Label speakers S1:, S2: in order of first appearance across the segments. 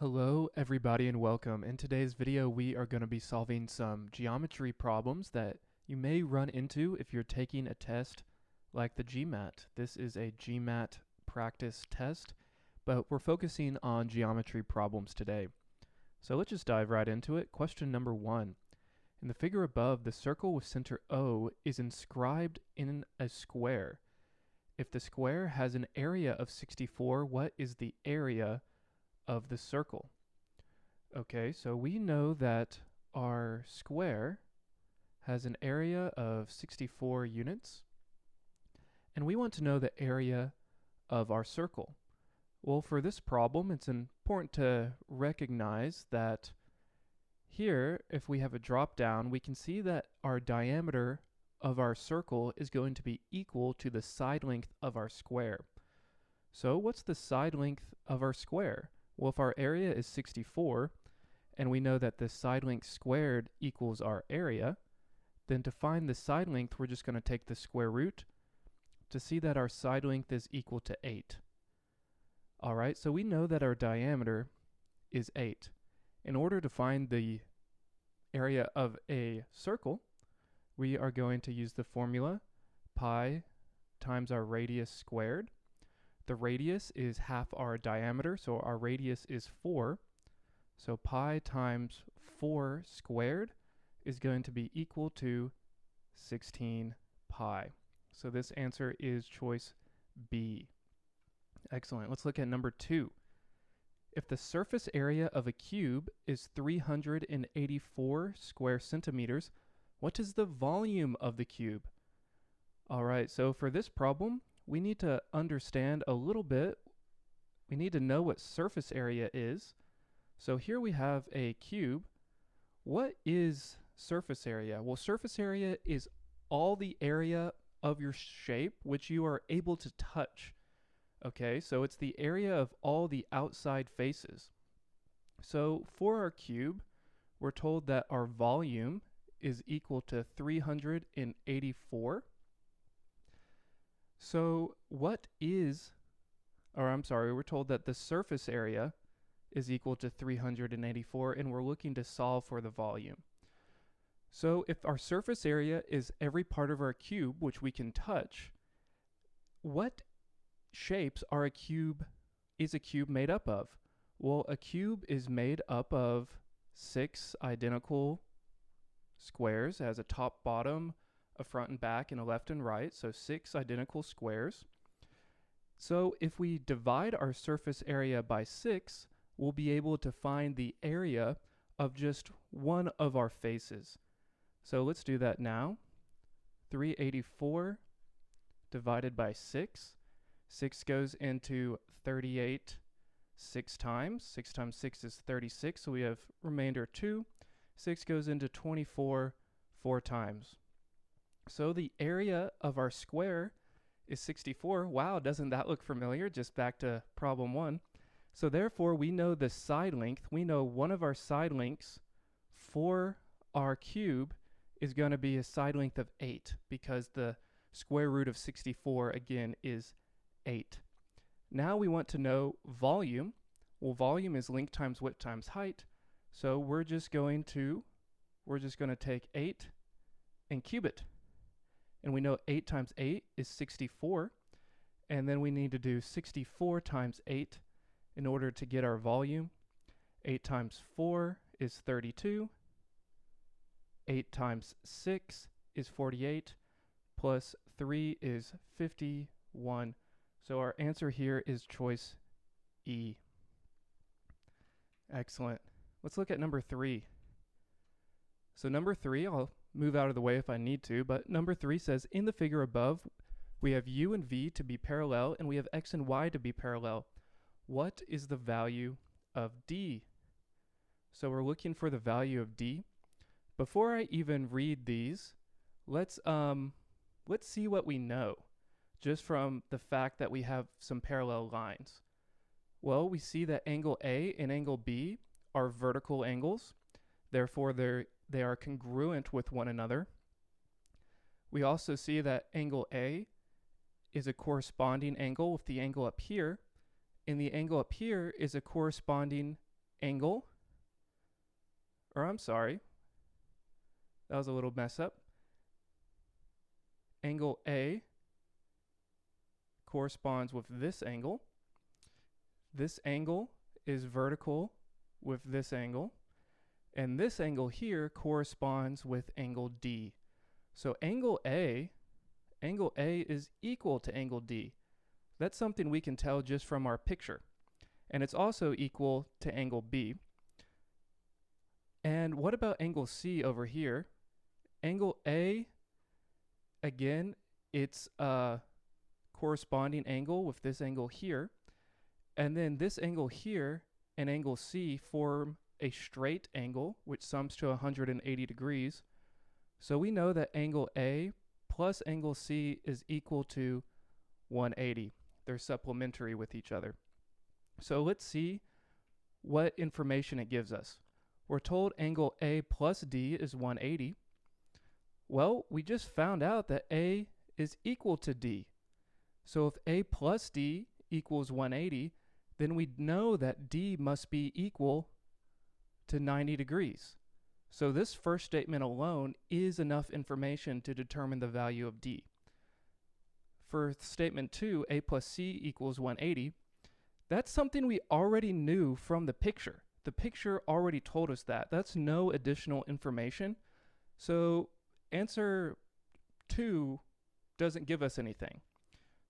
S1: Hello everybody and welcome. In today's video we are going to be solving some geometry problems that you may run into if you're taking a test like the GMAT. This is a GMAT practice test, but we're focusing on geometry problems today. So let's just dive right into it. Question number 1. In the figure above, the circle with center O is inscribed in a square. If the square has an area of 64, what is the area of the circle? Okay, so we know that our square has an area of 64 units, and we want to know the area of our circle. Well, for this problem, it's important to recognize that here, if we have a drop down, we can see that our diameter of our circle is going to be equal to the side length of our square. So what's the side length of our square? Well, if our area is 64, and we know that the side length squared equals our area, then to find the side length, we're just going to take the square root to see that our side length is equal to 8. All right, so we know that our diameter is 8. In order to find the area of a circle, we are going to use the formula pi times our radius squared. The radius is half our diameter, so our radius is 4. So pi times 4 squared is going to be equal to 16 pi. So this answer is choice B. Excellent. Let's look at number 2. If the surface area of a cube is 384 square centimeters, what is the volume of the cube? All right, so for this problem, we need to understand a little bit. We need to know what surface area is. So here we have a cube. What is surface area? Well, surface area is all the area of your shape which you are able to touch. Okay, so it's the area of all the outside faces. So for our cube, we're told that our volume is equal to 384. So we're told that the surface area is equal to 384, and we're looking to solve for the volume. So if our surface area is every part of our cube which we can touch, what shapes is a cube made up of? Well, a cube is made up of 6 identical squares. It has a top, bottom, a front and back, and a left and right, so 6 identical squares. So if we divide our surface area by 6, we'll be able to find the area of just one of our faces. So let's do that now. 384 divided by 6. 6 goes into 38 6 times. 6 times 6 is 36, so we have remainder 2. 6 goes into 24 4 times. So the area of our square is 64. Wow, doesn't that look familiar? Just back to problem 1. So therefore, we know the side length. We know one of our side lengths for our cube is going to be a side length of 8, because the square root of 64, again, is 8. Now we want to know volume. Well, volume is length times width times height. So we're just going to take 8 and cube it. And we know 8 times 8 is 64. And then we need to do 64 times 8 in order to get our volume. 8 times 4 is 32. 8 times 6 is 48. Plus 3 is 51. So our answer here is choice E. Excellent. Let's look at number 3. So number 3, I'll move out of the way if I need to, but number 3 says, in the figure above, we have U and V to be parallel, and we have X and Y to be parallel. What is the value of D? So we're looking for the value of D. Before I even read these, let's see what we know just from the fact that we have some parallel lines. Well, we see that angle A and angle B are vertical angles. Therefore, they are congruent with one another. We also see that angle A is a corresponding angle with the angle up here, and the angle up here is a corresponding angle, or I'm sorry, that was a little mess up. Angle A corresponds with this angle. This angle is vertical with this angle. And this angle here corresponds with angle D. So angle A is equal to angle D. That's something we can tell just from our picture. And it's also equal to angle B. And what about angle C over here? Angle A, again, it's a corresponding angle with this angle here. And then this angle here and angle C form a straight angle, which sums to 180 degrees. So we know that angle A plus angle C is equal to 180. They're supplementary with each other. So let's see what information it gives us. We're told angle A plus D is 180. Well, we just found out that A is equal to D. So if A plus D equals 180, then we know that D must be equal to 90 degrees. So this first statement alone is enough information to determine the value of D. For statement 2, A plus C equals 180, that's something we already knew from the picture. The picture already told us that. That's no additional information. So answer 2 doesn't give us anything.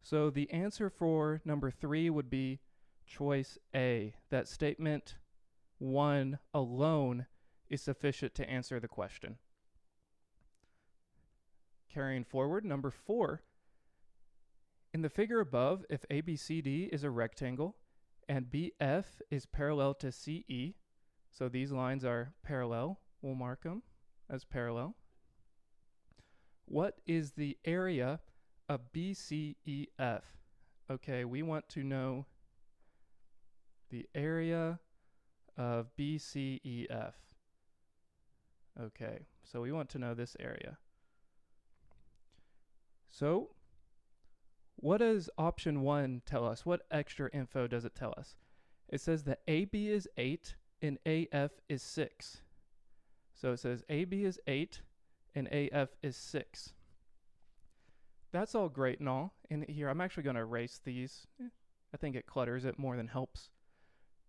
S1: So the answer for number 3 would be choice A. That statement 1 alone is sufficient to answer the question. Carrying forward, number 4. In the figure above, if ABCD is a rectangle and BF is parallel to CE, so these lines are parallel, we'll mark them as parallel. What is the area of BCEF? Okay, we want to know the area of BCEF. Okay, so we want to know this area. So what does option 1 tell us? What extra info does it tell us? It says that AB is 8 and AF is 6. So it says AB is 8 and AF is 6. That's all great and all. And here, I'm actually going to erase these. I think it clutters it more than helps.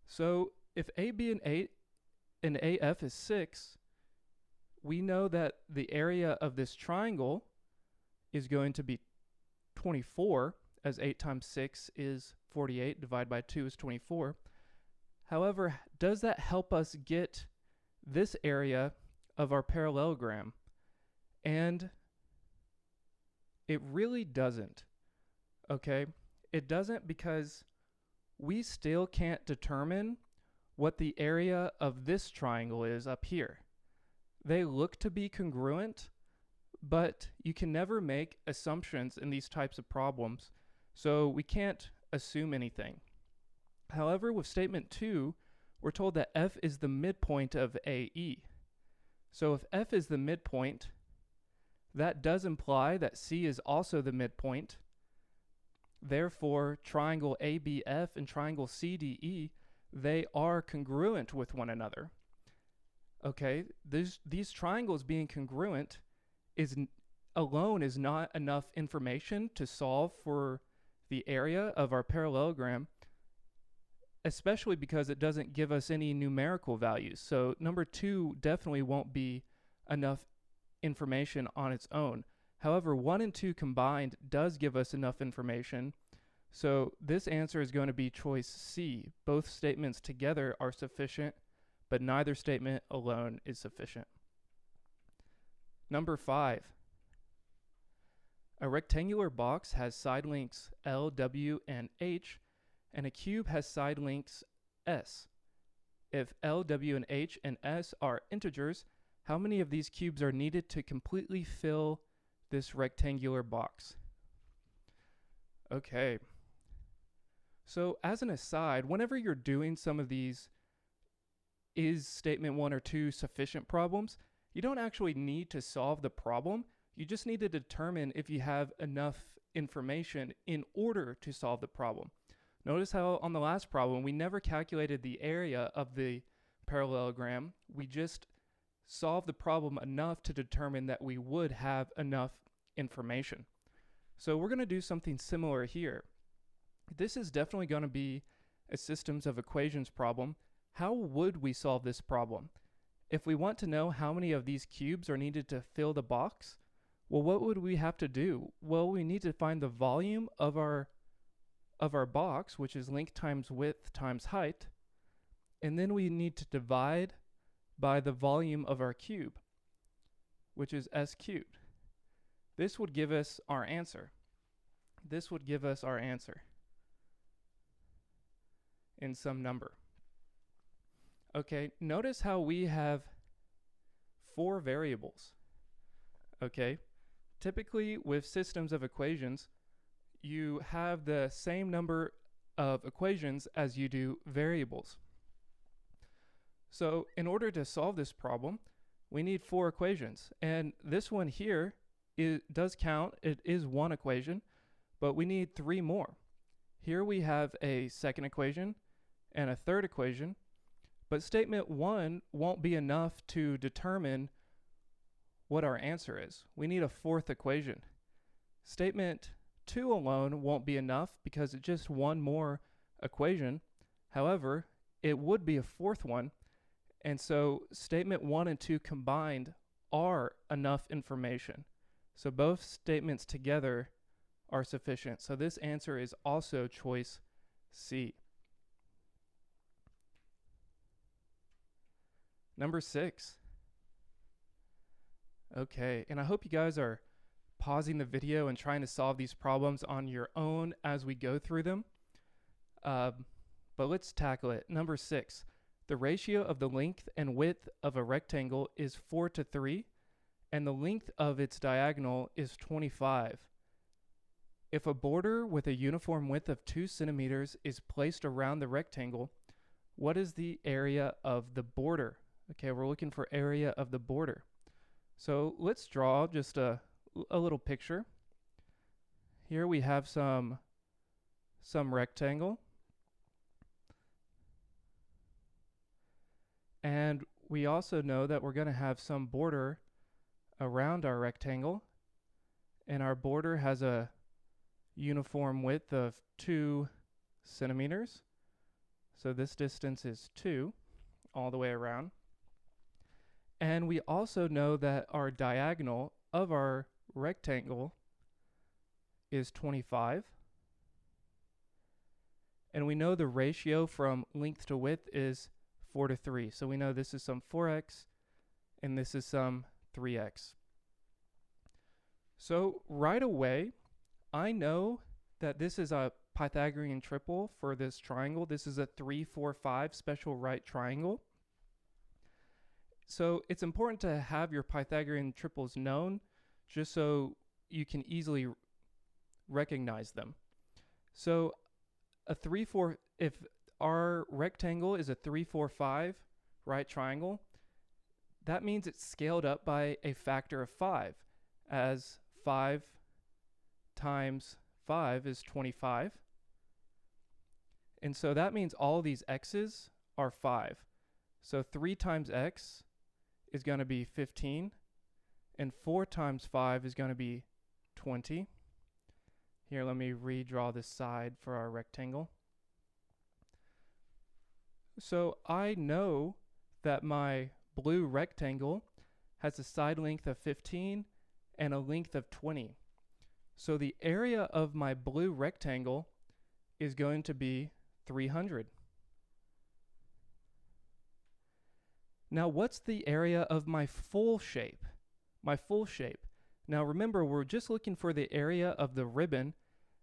S1: So if AB and 8 and AF is 6, we know that the area of this triangle is going to be 24, as 8 times 6 is 48, divided by 2 is 24. However, does that help us get this area of our parallelogram? And it really doesn't, okay? It doesn't because we still can't determine what the area of this triangle is up here. They look to be congruent, but you can never make assumptions in these types of problems, so we can't assume anything. However, with statement 2, we're told that F is the midpoint of AE. So if F is the midpoint, that does imply that C is also the midpoint. Therefore, triangle ABF and triangle CDE, they are congruent with one another. Okay, these triangles being congruent alone is not enough information to solve for the area of our parallelogram, especially because it doesn't give us any numerical values. So number 2 definitely won't be enough information on its own. However, 1 and 2 combined does give us enough information. So this answer is going to be choice C. Both statements together are sufficient, but neither statement alone is sufficient. Number 5. A rectangular box has side lengths L, W, and H, and a cube has side lengths S. If L, W, and H and S are integers, how many of these cubes are needed to completely fill this rectangular box? Okay. So as an aside, whenever you're doing some of these is statement 1 or 2 sufficient problems, you don't actually need to solve the problem. You just need to determine if you have enough information in order to solve the problem. Notice how on the last problem, we never calculated the area of the parallelogram, we just solve the problem enough to determine that we would have enough information. So we're going to do something similar here. This is definitely going to be a systems of equations problem. How would we solve this problem? If we want to know how many of these cubes are needed to fill the box, well, what would we have to do? Well, we need to find the volume of our box, which is length times width times height, and then we need to divide by the volume of our cube, which is s cubed. This would give us our answer. This would give us our answer in some number. Okay, notice how we have 4 variables. Okay, typically with systems of equations, you have the same number of equations as you do variables. So in order to solve this problem, we need 4 equations. And this one here does count. It is 1 equation, but we need 3 more. Here we have a second equation and a third equation, but statement 1 won't be enough to determine what our answer is. We need a 4th equation. Statement 2 alone won't be enough because it's just 1 more equation. However, it would be a 4th one, and so statement 1 and 2 combined are enough information. So both statements together are sufficient. So this answer is also choice C. Number 6. Okay, and I hope you guys are pausing the video and trying to solve these problems on your own as we go through them. But let's tackle it. Number 6. The ratio of the length and width of a rectangle is 4:3, and the length of its diagonal is 25. If a border with a uniform width of 2 centimeters is placed around the rectangle, what is the area of the border? Okay, we're looking for area of the border. So let's draw just a little picture. Here we have some rectangle. And we also know that we're going to have some border around our rectangle. And our border has a uniform width of 2 centimeters. So this distance is 2 all the way around. And we also know that our diagonal of our rectangle is 25. And we know the ratio from length to width is 4:3. So we know this is some 4x and this is some 3x. So right away, I know that this is a Pythagorean triple for this triangle. This is a 3, 4, 5 special right triangle. So it's important to have your Pythagorean triples known just so you can easily recognize them. So a 3, 4, if our rectangle is a 3, 4, 5 right triangle, that means it's scaled up by a factor of 5, as 5 times 5 is 25. And so that means all these x's are 5. So 3 times x is going to be 15, and 4 times 5 is going to be 20. Here, let me redraw this side for our rectangle. So I know that my blue rectangle has a side length of 15 and a length of 20. So the area of my blue rectangle is going to be 300. Now, what's the area of my full shape? My full shape. Now, remember, we're just looking for the area of the ribbon.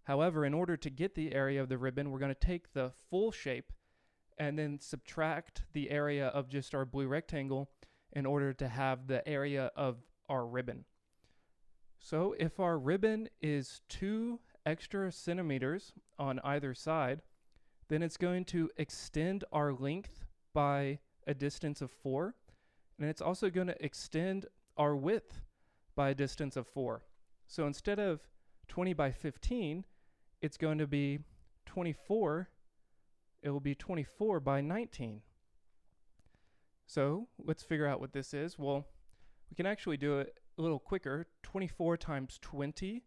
S1: However, in order to get the area of the ribbon, we're going to take the full shape and then subtract the area of just our blue rectangle in order to have the area of our ribbon. So if our ribbon is 2 extra centimeters on either side, then it's going to extend our length by a distance of 4, and it's also going to extend our width by a distance of 4. So instead of 20 by 15, it's going to be 24. It will be 24 by 19. So let's figure out what this is. Well, we can actually do it a little quicker. 24 times 20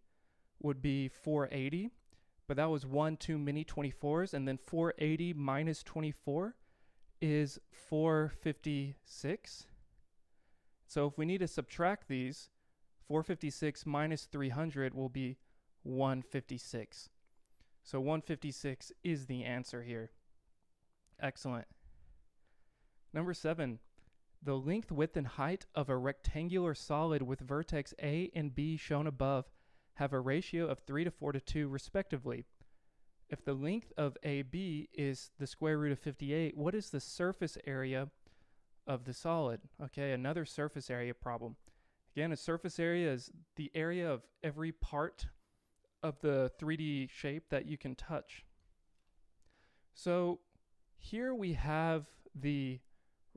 S1: would be 480, but that was one too many 24s, and then 480 minus 24 is 456. So if we need to subtract these, 456 minus 300 will be 156. So 156 is the answer here. Excellent. Number 7. The length, width, and height of a rectangular solid with vertex A and B shown above have a ratio of 3 to 4 to 2 respectively. If the length of AB is the square root of 58, what is the surface area of the solid? Okay, another surface area problem. Again, a surface area is the area of every part of the 3D shape that you can touch. So here we have the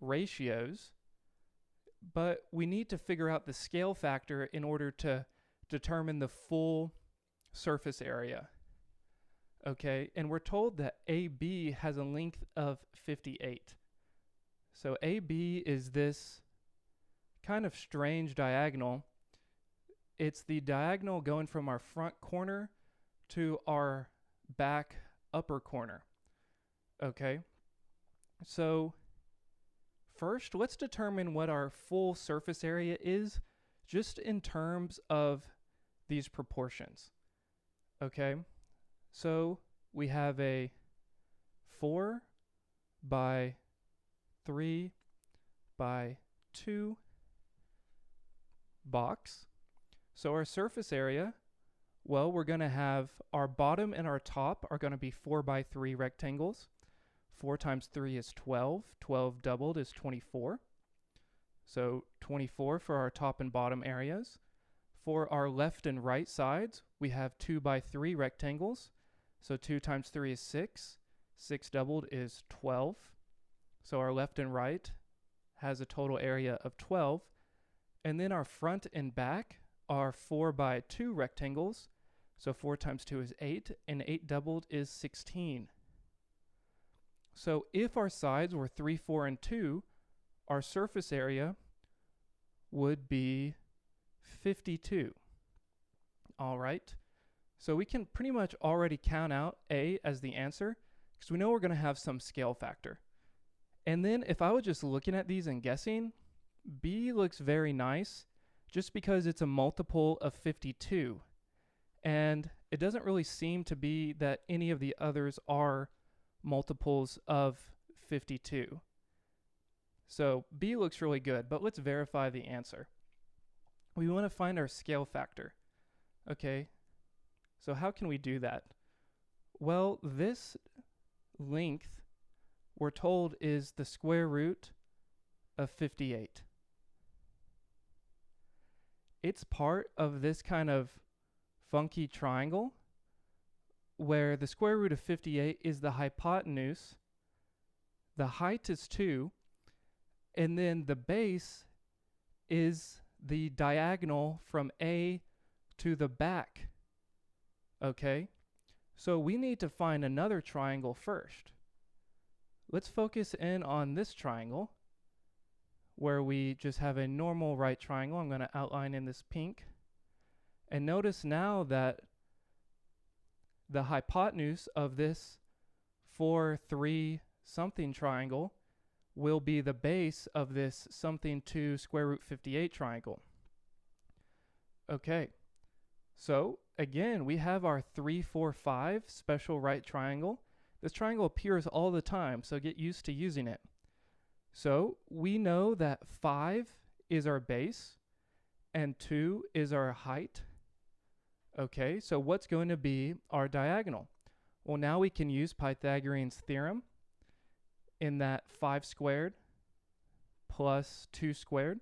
S1: ratios, but we need to figure out the scale factor in order to determine the full surface area. Okay, and we're told that AB has a length of 58. So AB is this kind of strange diagonal. It's the diagonal going from our front corner to our back upper corner. Okay, so first, let's determine what our full surface area is just in terms of these proportions. Okay, so we have a 4 by 3 by 2 box. So our surface area, well, we're going to have our bottom and our top are going to be 4 by 3 rectangles. 4 times 3 is 12. 12 doubled is 24. So 24 for our top and bottom areas. For our left and right sides, we have 2 by 3 rectangles. So 2 times 3 is 6. 6 doubled is 12. So our left and right has a total area of 12. And then our front and back are 4 by 2 rectangles. So 4 times 2 is 8, and 8 doubled is 16. So if our sides were 3, 4, and 2, our surface area would be 52. All right. So we can pretty much already count out A as the answer because we know we're going to have some scale factor. And then if I was just looking at these and guessing, B looks very nice just because it's a multiple of 52. And it doesn't really seem to be that any of the others are multiples of 52. So B looks really good, but let's verify the answer. We want to find our scale factor. Okay, so how can we do that? Well, this length, we're told, is the square root of 58. It's part of this kind of funky triangle where the square root of 58 is the hypotenuse, the height is 2, and then the base is the diagonal from A to the back. Okay, so we need to find another triangle first. Let's focus in on this triangle where we just have a normal right triangle. I'm going to outline in this pink. And notice now that the hypotenuse of this 4, 3 something triangle will be the base of this something 2 square root 58 triangle. Okay, so again, we have our 3, 4, 5 special right triangle. This triangle appears all the time, so get used to using it. So we know that 5 is our base and 2 is our height. Okay, so what's going to be our diagonal? Well, now we can use Pythagorean's theorem in that 5 squared plus 2 squared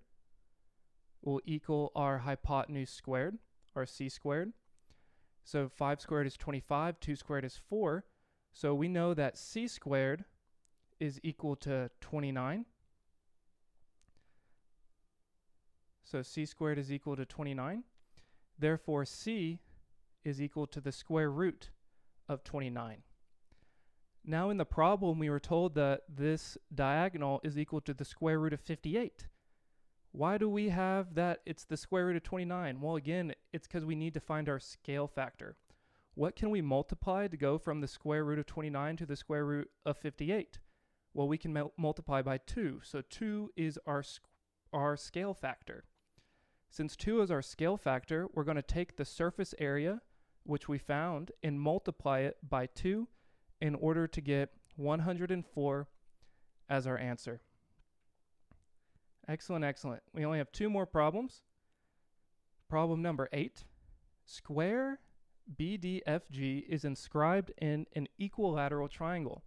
S1: will equal our hypotenuse squared, or c squared. So 5 squared is 25, 2 squared is 4. So we know that c squared is equal to 29. So c squared is equal to 29. Therefore, c is equal to the square root of 29. Now in the problem, we were told that this diagonal is equal to the square root of 58. Why do we have that it's the square root of 29? Well, again, it's because we need to find our scale factor. What can we multiply to go from the square root of 29 to the square root of 58? Well, we can multiply by 2. So 2 is our scale factor. Since 2 is our scale factor, we're going to take the surface area, which we found, and multiply it by 2 in order to get 104 as our answer. Excellent, excellent. We only have 2 more problems. Problem number 8. Square BDFG is inscribed in an equilateral triangle.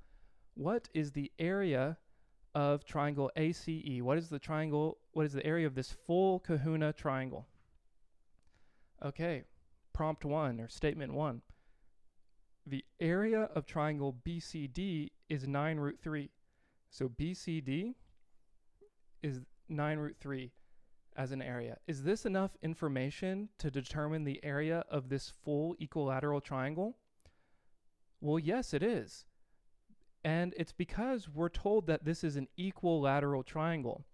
S1: What is the area of triangle ACE? What is the area of this full kahuna triangle? Okay, prompt 1 or statement 1. The area of triangle BCD is 9 root 3. So BCD is 9 root 3 as an area. Is this enough information to determine the area of this full equilateral triangle? Well, yes, it is. And it's because we're told that this is an equilateral triangle.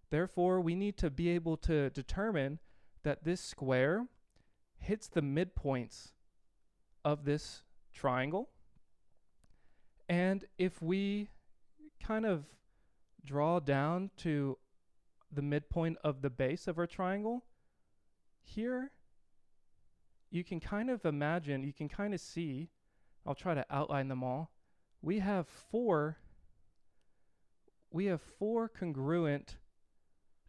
S1: Therefore, we need to be able to determine that this square hits the midpoints of this triangle. And if we kind of draw down to the midpoint of the base of our triangle, here you can kind of imagine, you can kind of see, I'll try to outline them all. We have four congruent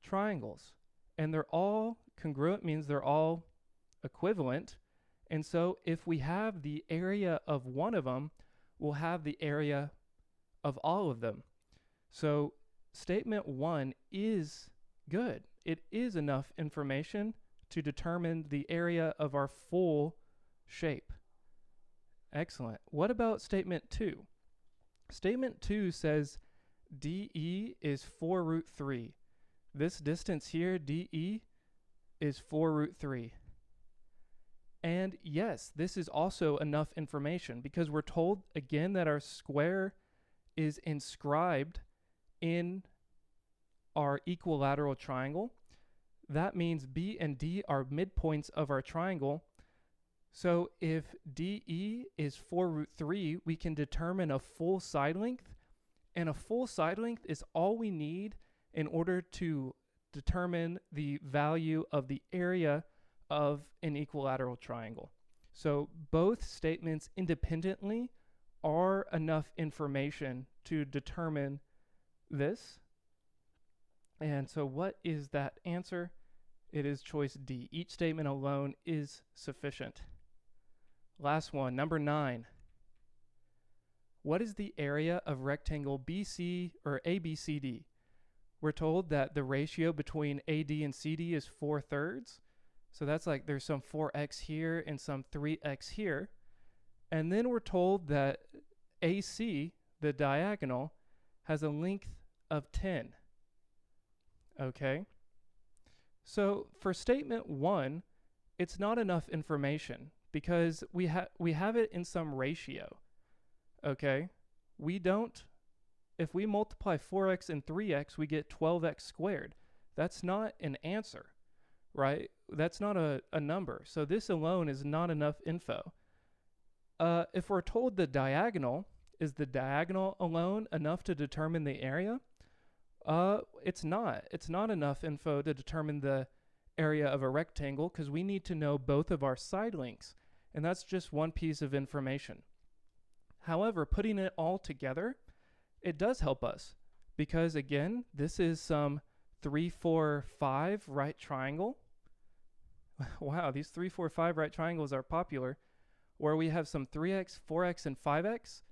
S1: triangles, and they're all congruent, means they're all equivalent. And so if we have the area of one of them, we'll have the area of all of them. So statement 1 is good. It is enough information to determine the area of our full shape. Excellent. What about statement 2? Statement 2 says DE is 4 root 3. This distance here, DE, is 4 root 3. And yes, this is also enough information because we're told again that our square is inscribed in our equilateral triangle. That means B and D are midpoints of our triangle. So if DE is 4 root 3, we can determine a full side length. And a full side length is all we need in order to determine the value of the area of an equilateral triangle. So both statements independently are enough information to determine this. And so what is that answer? It is choice D. Each statement alone is sufficient. Last one, number 9. What is the area of rectangle BC or ABCD? We're told that the ratio between AD and CD is 4/3. So that's like there's some 4x here and some 3x here. And then we're told that AC, the diagonal, has a length of 10. Okay? So for statement 1, it's not enough information because we have it in some ratio. Okay? If we multiply 4x and 3x, we get 12x squared. That's not an answer, right? That's not a number. So this alone is not enough info. If we're told the diagonal, is the diagonal alone enough to determine the area? It's not. It's not enough info to determine the area of a rectangle because we need to know both of our side lengths, and that's just one piece of information. However, putting it all together, it does help us because, again, this is some 3, 4, 5 right triangle. Wow, these 3, 4, 5 right triangles are popular, where we have some 3x, 4x, and 5x.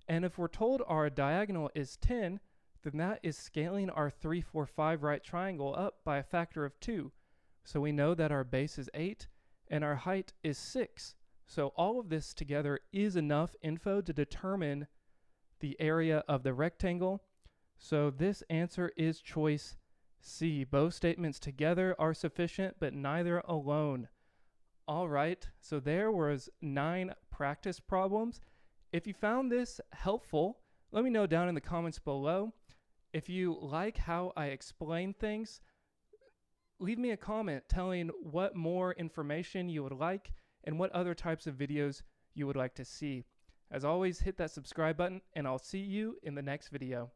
S1: And if we're told our diagonal is 10, then that is scaling our 3, 4, 5 right triangle up by a factor of 2. So we know that our base is 8 and our height is 6. So all of this together is enough info to determine the area of the rectangle. So this answer is choice C. Both statements together are sufficient, but neither alone. All right, so there was 9 practice problems. If you found this helpful, let me know down in the comments below. If you like how I explain things, leave me a comment telling what more information you would like and what other types of videos you would like to see. As always, hit that subscribe button, and I'll see you in the next video.